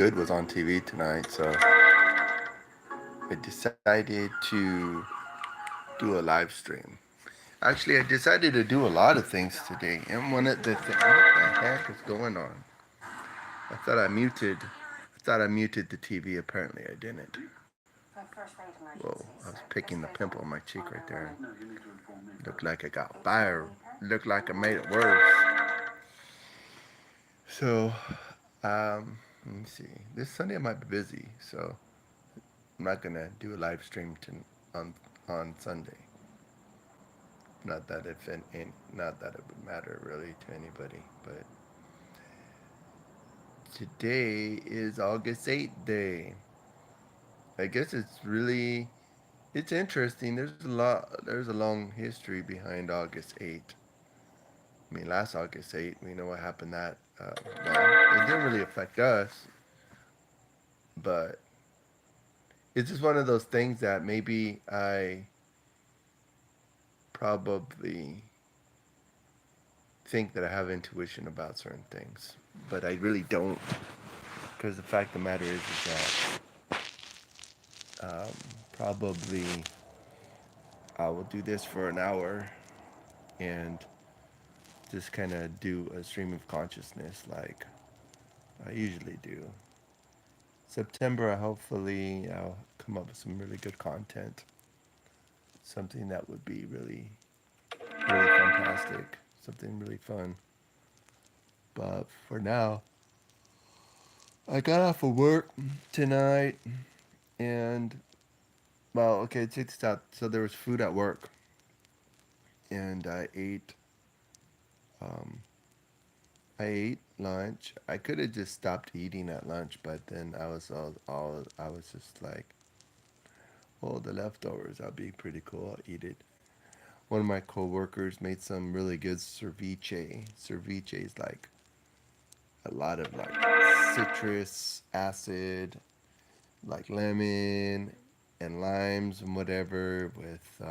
good was on TV tonight, so I decided to do a live stream. Actually, I decided to do a lot of things today, and one of the things, what the heck is going on? I thought I muted. I thought I muted the TV. Apparently, I didn't. Whoa! I was picking the pimple on my cheek right there. Looked like I got fire. Looked like I made it worse. So, let me see. This Sunday I might be busy, so I'm not gonna do a live stream on on Sunday. Not that not that it would matter really to anybody, but today is August 8th day. I guess it's interesting. There's a long history behind August 8th. I mean, last August 8th, we know what happened that well, it didn't really affect us, but it's just one of those things that maybe I probably think that I have intuition about certain things, but I really don't. Because the fact of the matter is that probably I will do this for an hour and just kind of do a stream of consciousness like I usually do. September, hopefully, I'll come up with some really good content. Something that would be really fantastic. Something really fun. But for now, I got off of work tonight and, well, okay, check this out. So there was food at work and um, I ate lunch. I could have just stopped eating at lunch, but then I was just like, oh, the leftovers, that'd be pretty cool. I'll eat it. One of my coworkers made some really good ceviche. Ceviche is like a lot of like citrus acid, like lemon and limes and whatever with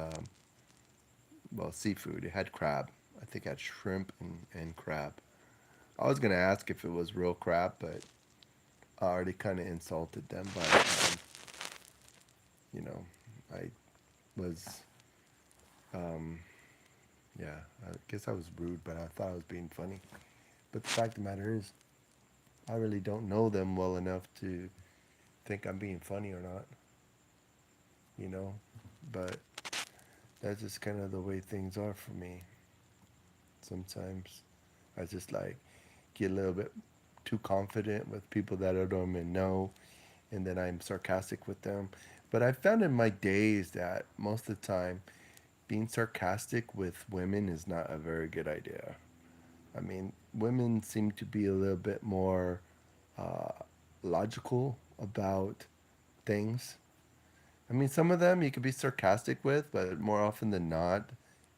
well, seafood. It had crab. I think it had shrimp and crab. I was gonna ask if it was real crab, but I already kind of insulted them. But you know, I was um, yeah. I guess I was rude, but I thought I was being funny. But the fact of the matter is, I really don't know them well enough to think I'm being funny or not. You know, but that's just kind of the way things are for me. Sometimes I just like get a little bit too confident with people that I don't even know, and then I'm sarcastic with them. But I found in my days that most of the time, being sarcastic with women is not a very good idea. I mean, women seem to be a little bit more uh, logical about things. I mean, some of them you can be sarcastic with, but more often than not,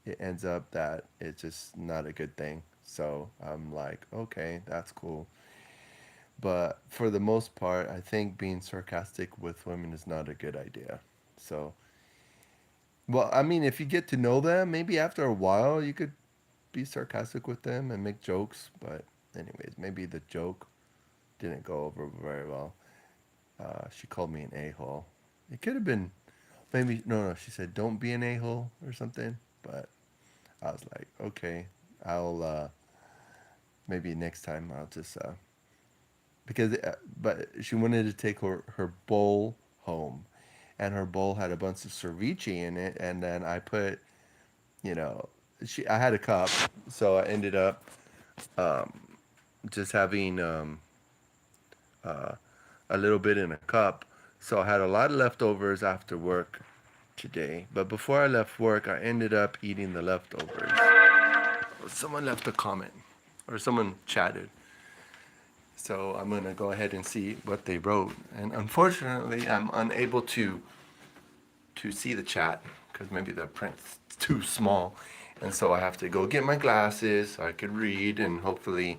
it ends up that it's just not a good thing. So I'm like, okay, that's cool. But for the most part, I think being sarcastic with women is not a good idea. So, well, I mean, if you get to know them, maybe after a while you could be sarcastic with them and make jokes. But, anyways, maybe the joke didn't go over very well. She called me an a hole. It could have been maybe, no, she said, don't be an a hole or something. But I was like, okay, I'll, maybe next time I'll just, because but she wanted to take her bowl home, and her bowl had a bunch of ceviche in it, and then I put, you know, she I had a cup, so I ended up um, just having uh, a little bit in a cup. So I had a lot of leftovers after work today, but before I left work, I ended up eating the leftovers. Someone left a comment, or someone chatted. So I'm gonna go ahead and see what they wrote. And unfortunately, I'm unable to see the chat because maybe the print's too small, and so I have to go get my glasses so I could read and hopefully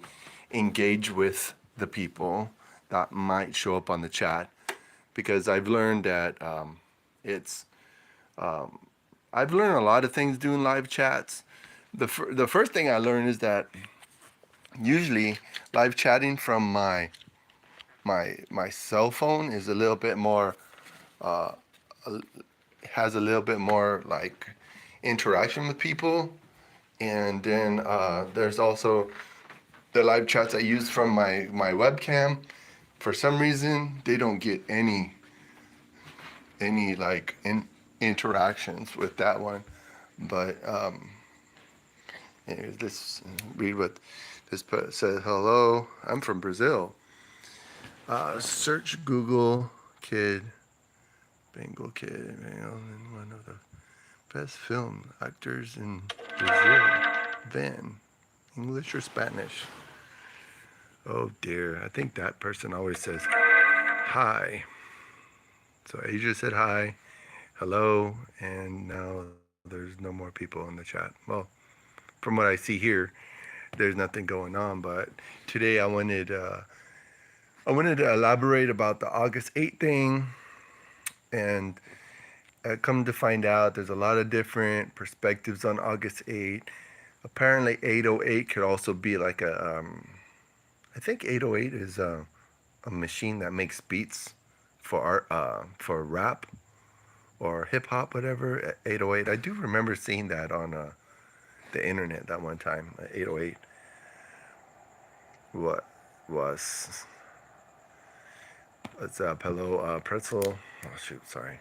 engage with the people that might show up on the chat. Because I've learned that it's I've learned a lot of things doing live chats. The first thing I learned is that usually live chatting from my my cell phone is a little bit more uh, has a little bit more like interaction with people, and then there's also the live chats I use from my webcam. For some reason, they don't get any like interactions with that one. But anyways, let's read what this says. Hello, I'm from Brazil. Search Google kid, Bengal kid, and one of the best film actors in Brazil. Van, English or Spanish? Oh dear, I think that person always says hi. So Asia said hi, hello, and now there's no more people in the chat. Well, from what I see here, there's nothing going on. But today I wanted to elaborate about the August 8th thing, and come to find out, there's a lot of different perspectives on August 8th. Apparently, 808 could also be like I think 808 is a machine that makes beats for art, for rap or hip hop, whatever. 808. I do remember seeing that on the internet that one time. 808. What was? What's up? Hello, Pretzel. Oh shoot, sorry.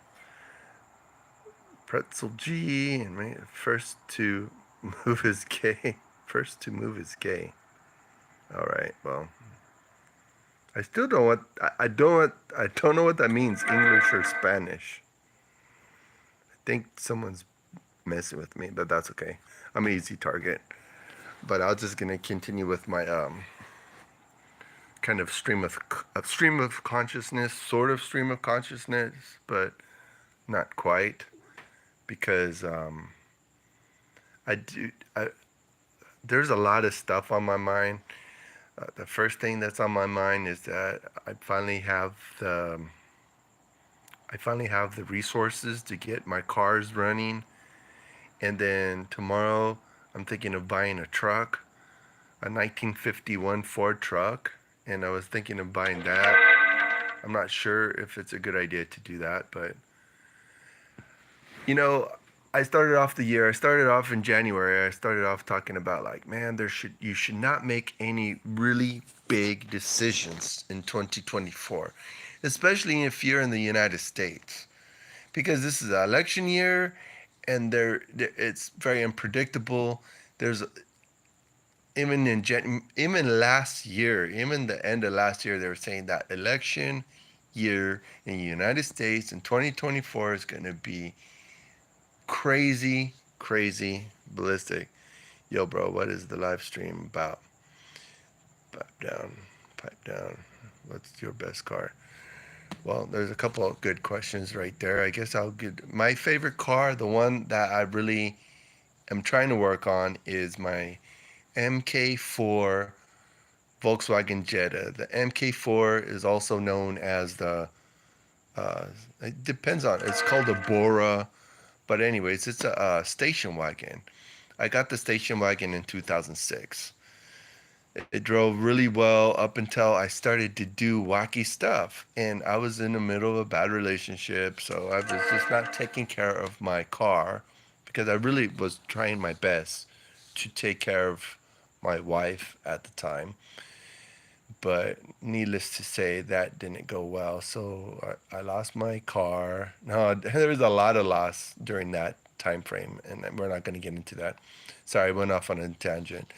Pretzel G and first to move is gay. First to move is gay. All right. Well, I still don't what I don't know what that means. English or Spanish. I think someone's messing with me, but that's okay. I'm an easy target. But I'm just gonna continue with my kind of stream of consciousness, sort of stream of consciousness, but not quite, because I do. There's a lot of stuff on my mind. The first thing that's on my mind is that I finally have the resources to get my cars running, and then tomorrow I'm thinking of buying a truck, a 1951 Ford truck, and I was thinking of buying that. I'm not sure if it's a good idea to do that, but you know, I started off the year. I started off in January. I started off talking about like, man, you should not make any really big decisions in 2024, especially if you're in the United States, because this is an election year, and it's very unpredictable. There's even last year, even the end of last year, they were saying that election year in the United States in 2024 is going to be crazy, crazy, ballistic. Yo, bro, what is the live stream about? Pipe down, pipe down. What's your best car? Well, there's a couple of good questions right there. I guess I'll get my favorite car. The one that I really am trying to work on is my MK4 Volkswagen Jetta. The MK4 is also known as uh, it depends on, it's called a Bora. But anyways, it's a station wagon. I got the station wagon in 2006. It drove really well up until I started to do wacky stuff. And I was in the middle of a bad relationship, so I was just not taking care of my car, because I really was trying my best to take care of my wife at the time. But needless to say, that didn't go well. So I lost my car. No, there was a lot of loss during that time frame, and we're not going to get into that. Sorry, I went off on a tangent.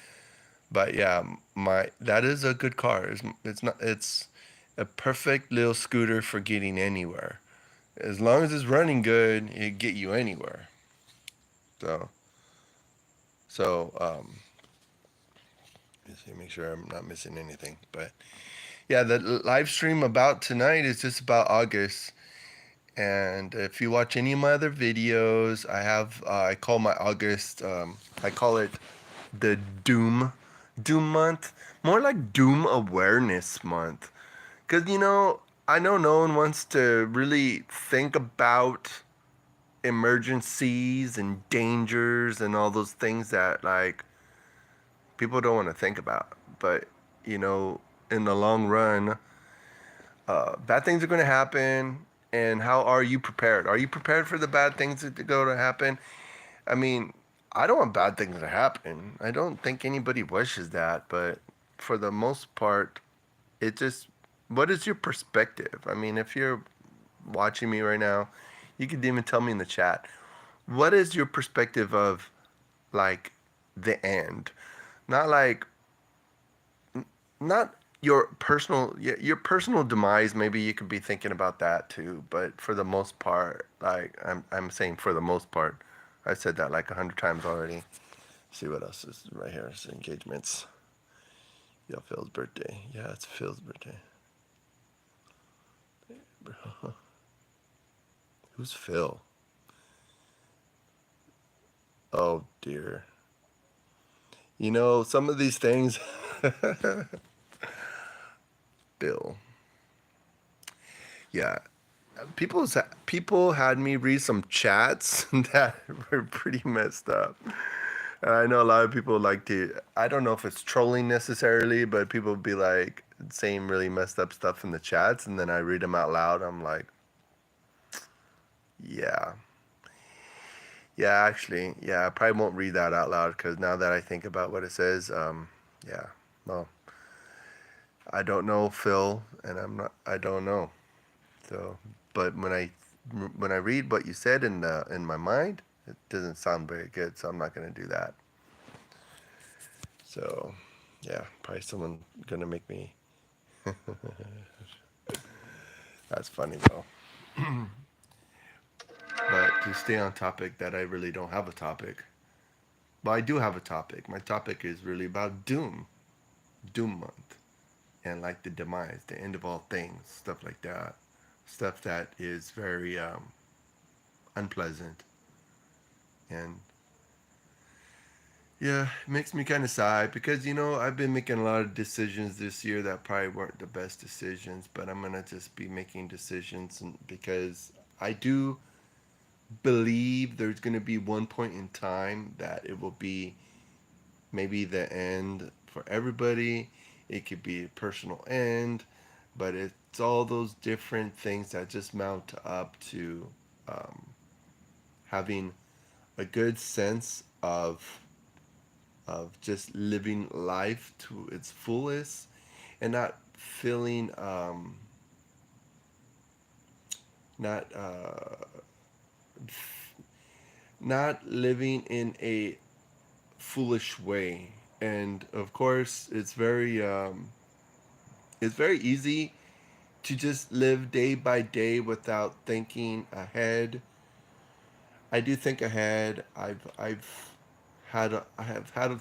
But yeah, my that is a good car. It's a perfect little scooter for getting anywhere. As long as it's running good, it get you anywhere. So so let's see, make sure I'm not missing anything. But yeah, the live stream about tonight is just about August. And if you watch any of my other videos, I call my August, I call it the Doom month, more like Doom Awareness Month. Because, I know no one wants to really think about emergencies and dangers and all those things that, like, people don't want to think about. But, in the long run, bad things are going to happen, and how are you prepared? Are you prepared for the bad things to go to happen? I mean, I don't want bad things to happen. I don't think anybody wishes that, but for the most part, it just, what is your perspective? I mean, if you're watching me right now, you could even tell me in the chat, what is your perspective of like the end? Not like, not your personal demise. Maybe you could be thinking about that too, but for the most part, like I'm saying, for the most part, I said that like 100 times already. See what else is right here. It's engagements. Yeah, Phil's birthday. Yeah, it's Phil's birthday. Who's Phil? Oh dear. You know, some of these things. Bill. Yeah, people had me read some chats that were pretty messed up. And I know a lot of people like to. I don't know if it's trolling necessarily, but people be like saying really messed up stuff in the chats, and then I read them out loud. I'm like, yeah, yeah, actually, yeah. I probably won't read that out loud because now that I think about what it says, yeah, no, I don't know Phil, and I'm not. I don't know. So, but when I read what you said in my mind, it doesn't sound very good. So I'm not gonna do that. So, yeah, probably someone gonna make me. That's funny though. But to stay on topic, that I really don't have a topic. But I do have a topic. My topic is really about doom, doom month, and like the demise, the end of all things, stuff like that, stuff that is very unpleasant, and yeah, it makes me kind of sigh because I've been making a lot of decisions this year that probably weren't the best decisions, but I'm gonna just be making decisions because I do believe there's gonna be one point in time that it will be maybe the end for everybody. It could be a personal end, but it's all those different things that just mount up to um, having a good sense of just living life to its fullest and not feeling not not living in a foolish way. And of course, it's very easy to just live day by day without thinking ahead. I do think ahead. I have had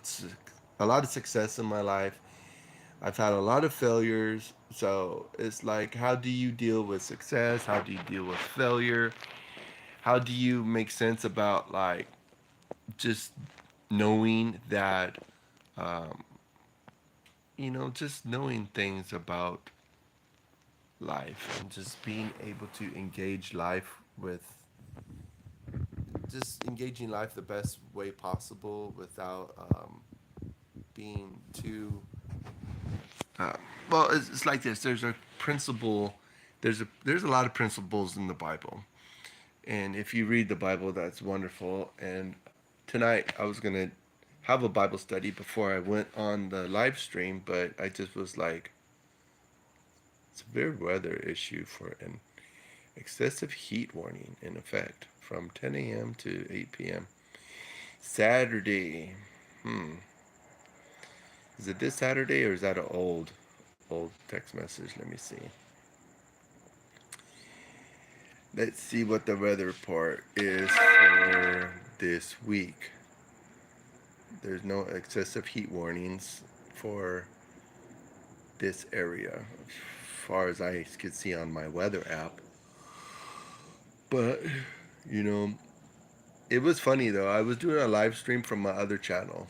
a lot of success in my life. I've had a lot of failures. So it's like, how do you deal with success? How do you deal with failure? How do you make sense about like just knowing that, um, just knowing things about life and just being able to engage life with just engaging life the best way possible without being too uh, well, it's like this. There's a principle. There's a lot of principles in the Bible, and if you read the Bible, that's wonderful. And tonight I was gonna have a Bible study before I went on the live stream, but I just was like, it's a severe weather issue for an excessive heat warning in effect from 10 a.m. to 8 p.m. Saturday. Hmm. Is it this Saturday or is that an old text message? Let me see. Let's see what the weather report is for this week. There's no excessive heat warnings for this area, as far as I could see on my weather app. But, you know, it was funny though. I was doing a live stream from my other channel.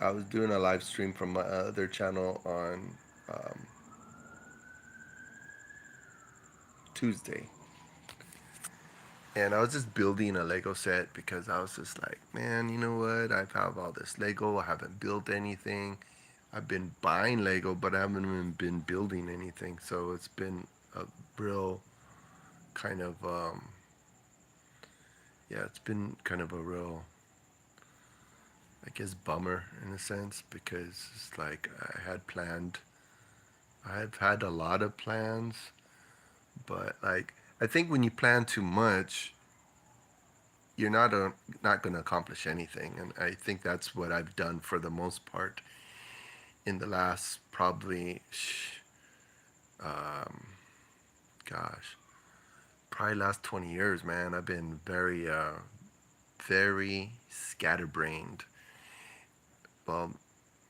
I was doing a live stream from my other channel on um, Tuesday. And I was just building a Lego set because I was just like, man, you know what? I have all this Lego. I haven't built anything. I've been buying Lego, but I haven't even been building anything. So it's been a real kind of yeah, it's been kind of a real, I guess, bummer in a sense, because it's like I've had a lot of plans, but like I think when you plan too much, you're not going to accomplish anything, and I think that's what I've done for the most part in the last probably um, gosh, probably last 20 years, man. I've been very scatterbrained. Well,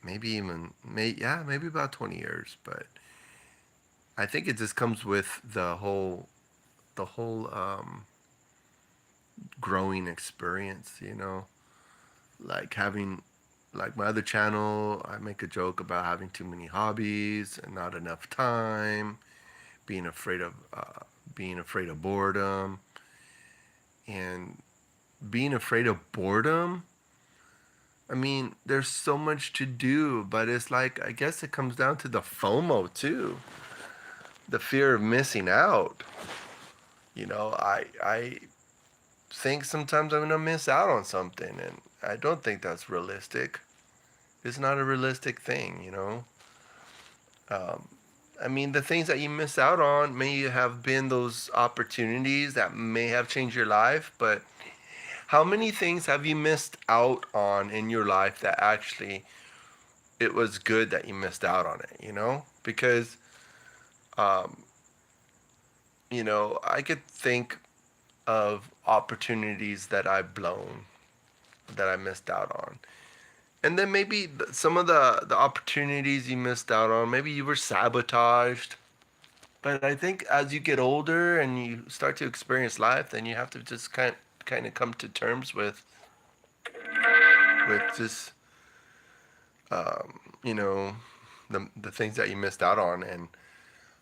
maybe about 20 years, but I think it just comes with the whole growing experience, like having, like my other channel, I make a joke about having too many hobbies and not enough time, being afraid of boredom, and being afraid of boredom. I mean, there's so much to do, but it's like, I guess it comes down to the FOMO too, the fear of missing out. I think sometimes I'm gonna miss out on something, and I don't think that's realistic. It's not a realistic thing. Um, I mean, the things that you miss out on may have been those opportunities that may have changed your life, but how many things have you missed out on in your life that actually it was good that you missed out on it? Because, um, I could think of opportunities that I've blown, that I missed out on. And then maybe some of the opportunities you missed out on, maybe you were sabotaged. But I think as you get older and you start to experience life, then you have to just kind of come to terms with just you know the things that you missed out on. And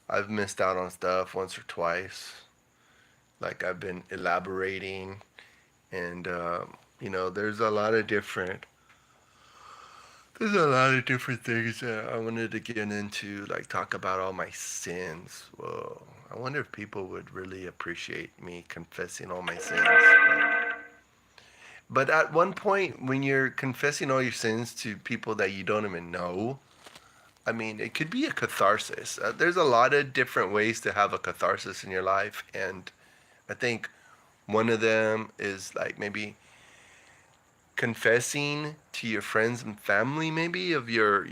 I've missed out on stuff once or twice. Like I've been elaborating, and there's a lot of different things that I wanted to get into, like talk about all my sins. Whoa. I wonder if people would really appreciate me confessing all my sins. But at one point, when you're confessing all your sins to people that you don't even know, I mean, it could be a catharsis. There's a lot of different ways to have a catharsis in your life. And I think one of them is like maybe confessing to your friends and family, maybe, of your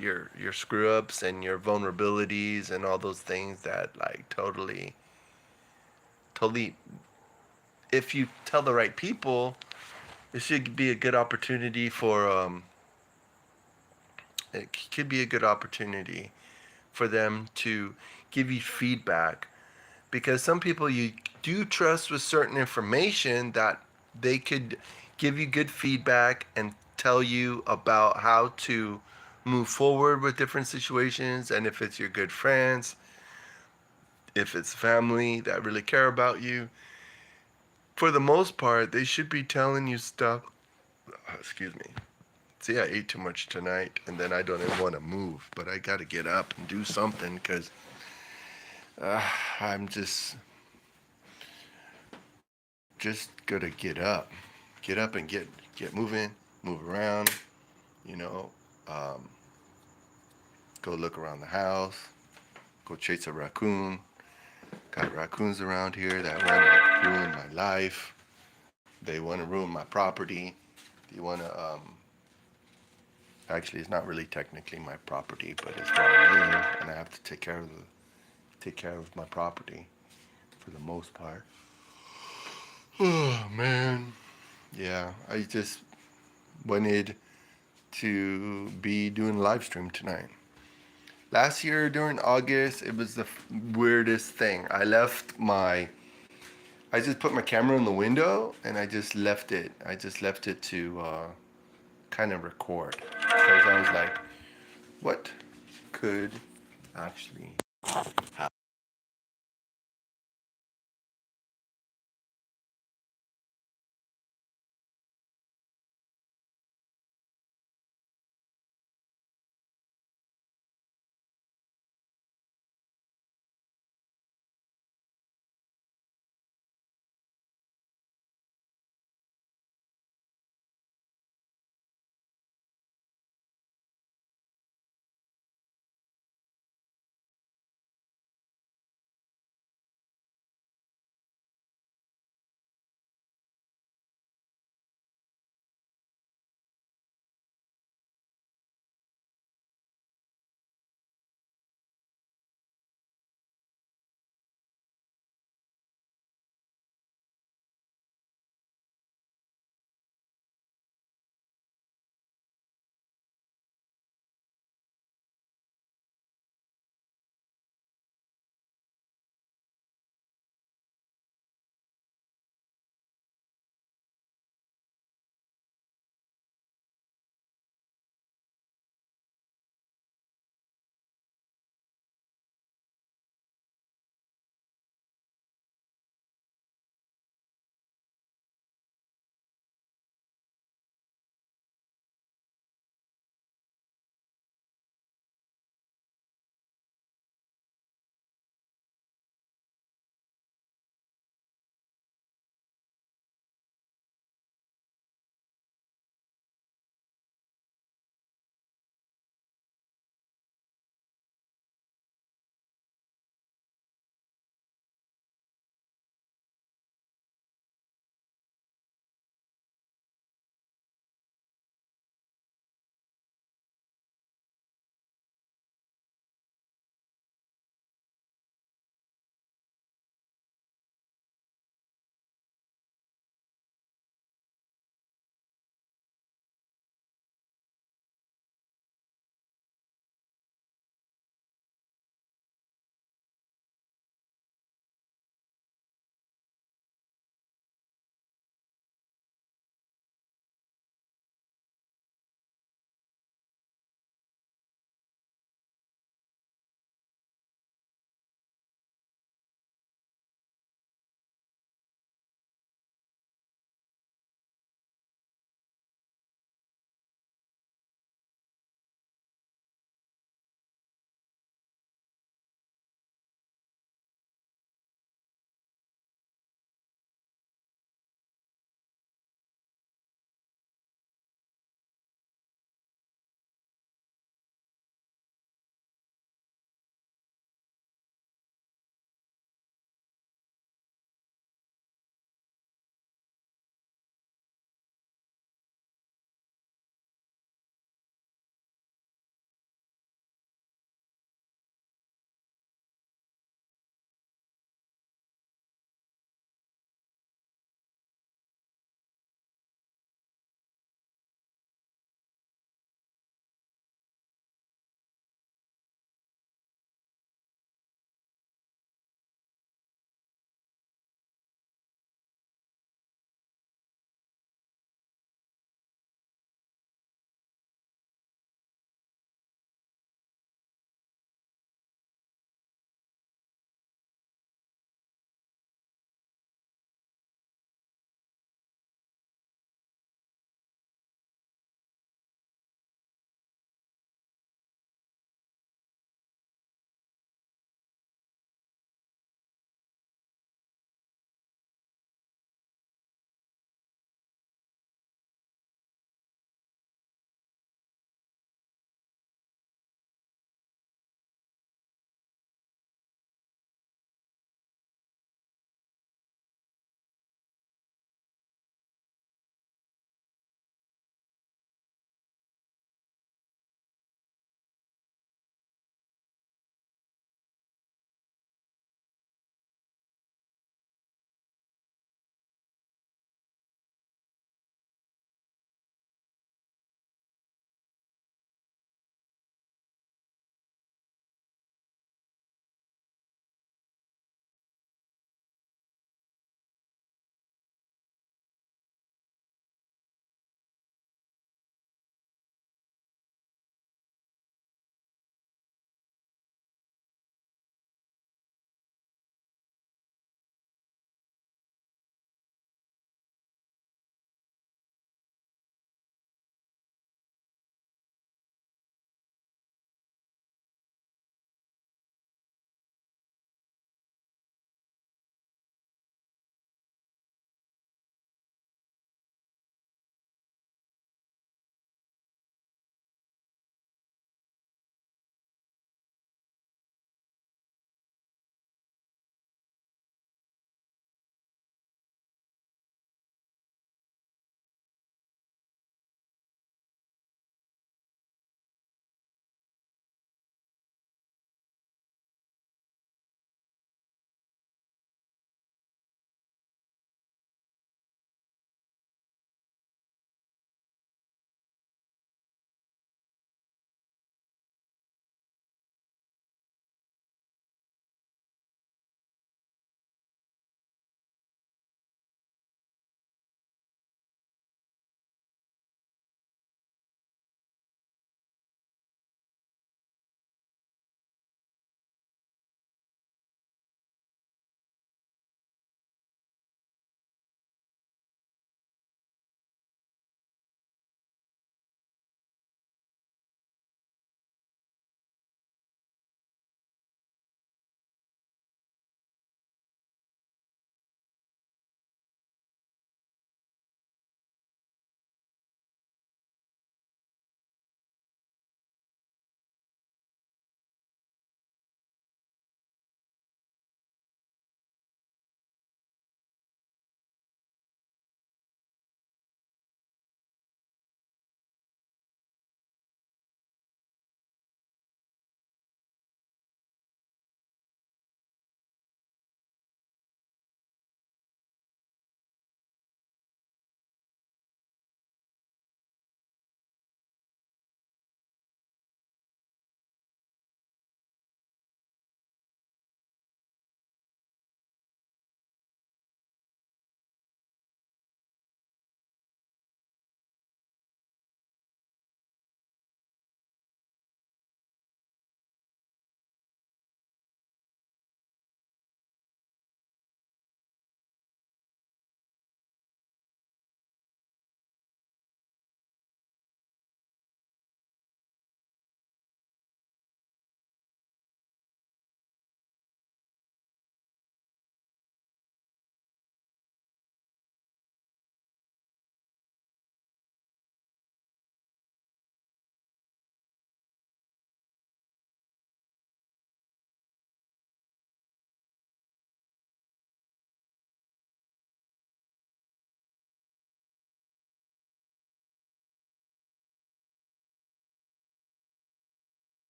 screw ups and your vulnerabilities and all those things that, like, totally, if you tell the right people, it should be a good opportunity for it could be a good opportunity for them to give you feedback, because some people you do trust with certain information that they could give you good feedback and tell you about how to move forward with different situations. And if it's your good friends, if it's family that really care about you, for the most part, they should be telling you stuff. Excuse me. See, I ate too much tonight, and then I don't even want to move, but I got to get up and do something, because I'm just gonna get up and get moving, move around, you know, um, go look around the house, go chase a raccoon. Got raccoons around here that want to ruin my life. They want to ruin my property. They want to actually, it's not really technically my property, but it's where I live, and I have to take care of my property for the most part. Oh man, yeah. I just wanted to be doing a live stream tonight. Last year during August, it was the weirdest thing. I just put my camera in the window and I just left it. I just left it to kind of record, because I was like, what could actually happen?